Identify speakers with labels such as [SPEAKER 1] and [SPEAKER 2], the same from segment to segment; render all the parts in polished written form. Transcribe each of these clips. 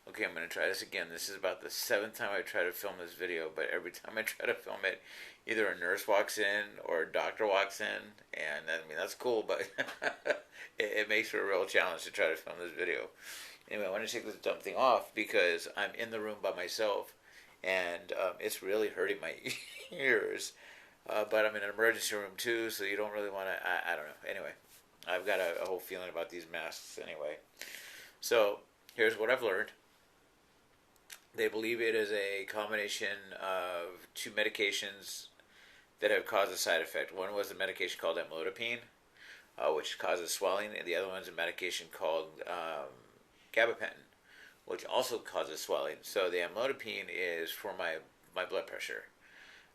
[SPEAKER 1] Okay, I'm going to try this again. This is about the seventh time I try to film this video, but every time I try to film it, either a nurse walks in or a doctor walks in, and I mean, that's cool, but it makes it a real challenge to try to film this video. Anyway, I want to take this dumb thing off because I'm in the room by myself, and it's really hurting my ears. But I'm in an emergency room too, so you don't really want to. I don't know. Anyway, I've got a whole feeling about these masks anyway. So here's what I've learned. They believe it is a combination of two medications that have caused a side effect. One was a medication called amlodipine, which causes swelling, and the other one's a medication called gabapentin, which also causes swelling. So the amlodipine is for my blood pressure.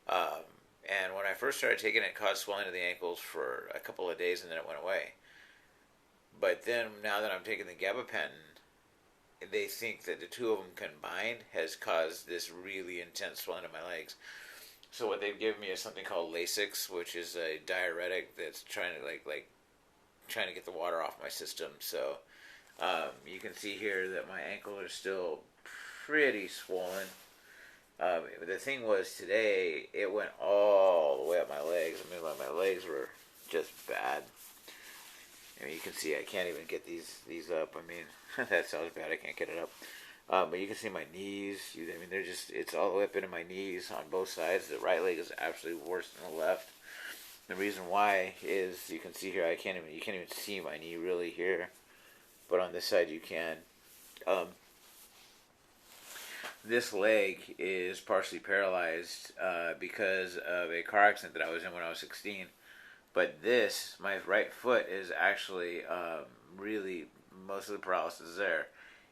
[SPEAKER 1] And when I first started taking it, it caused swelling of the ankles for a couple of days, and then it went away. But then, now that I'm taking the gabapentin, they think that the two of them combined has caused this really intense swelling of my legs. So what they've given me is something called Lasix, which is a diuretic that's trying to trying to get the water off my system. So you can see here that my ankles are still pretty swollen. The thing was today, it went all the way up my legs. I mean, my legs were just bad. I mean, you can see I can't even get these up. I mean, that sounds bad. I can't get it up. But you can see my knees. I mean, it's all the way up into my knees on both sides. The right leg is absolutely worse than the left. The reason why is you can see here, you can't even see my knee really here. But on this side you can. This leg is partially paralyzed because of a car accident that I was in when I was 16. But my right foot is actually really, most of the paralysis is there.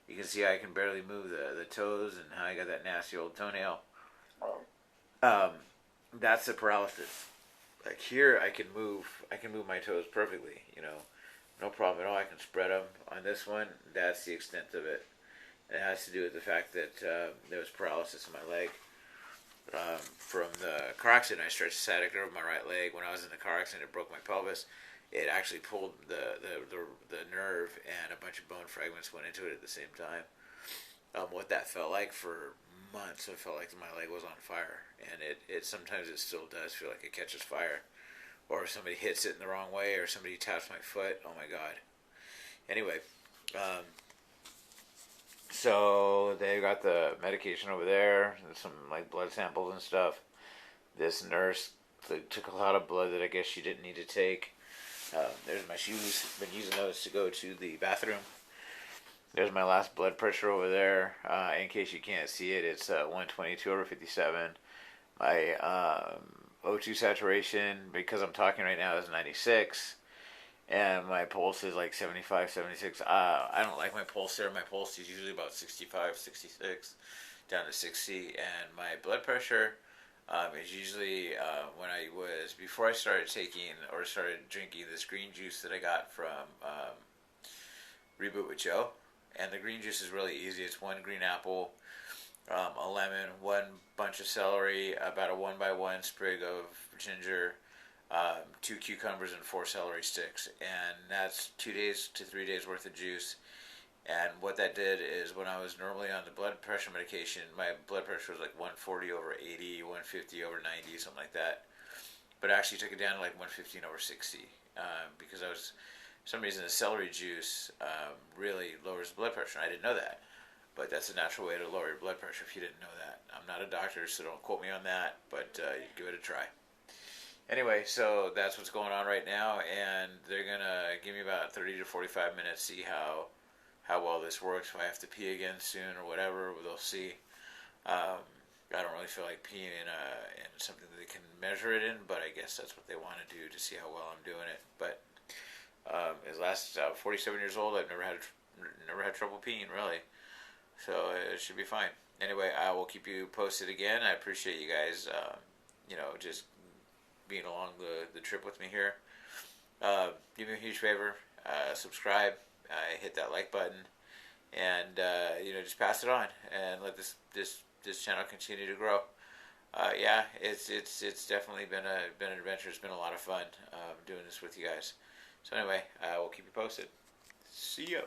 [SPEAKER 1] You can see I can barely move the toes and how I got that nasty old toenail. That's the paralysis. Like here, I can move my toes perfectly. No problem at all. I can spread them. On this one, that's the extent of it. It has to do with the fact that there was paralysis in my leg. From the car accident, I stretched sciatic nerve of my right leg. When I was in the car accident, it broke my pelvis. It actually pulled the nerve, and a bunch of bone fragments went into it at the same time. What that felt like for months, it felt like my leg was on fire, and it sometimes it still does feel like it catches fire, or if somebody hits it in the wrong way, or somebody taps my foot. Oh my God. Anyway, so they got the medication over there, and some blood samples and stuff. This nurse took a lot of blood that I guess she didn't need to take. There's my shoes. Been using those to go to the bathroom. There's my last blood pressure over there. In case you can't see it, it's 122/57. My O2 saturation, because I'm talking right now, is 96. And my pulse is 75, 76. I don't like my pulse there. My pulse is usually about 65, 66, down to 60. And my blood pressure is usually before I started taking or started drinking this green juice that I got from Reboot with Joe. And the green juice is really easy. It's one green apple, a lemon, one bunch of celery, about a 1x1 sprig of ginger, 2 cucumbers, and 4 celery sticks. And that's 2 days to 3 days worth of juice. And what that did is, when I was normally on the blood pressure medication, my blood pressure was 140/80, 150/90, something like that. But I actually took it down to 115/60 because for some reason the celery juice really lowers the blood pressure. I didn't know that. But that's a natural way to lower your blood pressure if you didn't know that. I'm not a doctor, so don't quote me on that, but give it a try. Anyway, so that's what's going on right now, and they're going to give me about 30 to 45 minutes, see how well this works. If I have to pee again soon or whatever, they'll see. I don't really feel like peeing in something that they can measure it in, but I guess that's what they want to do to see how well I'm doing it. But as last 47 years old, I've never had trouble peeing, really. So it should be fine. Anyway, I will keep you posted again. I appreciate you guys, just being along the trip with me here. Do me a huge favor. Subscribe. Hit that like button. And, just pass it on. And let this channel continue to grow. It's definitely been an adventure. It's been a lot of fun doing this with you guys. So anyway, we'll keep you posted. See ya.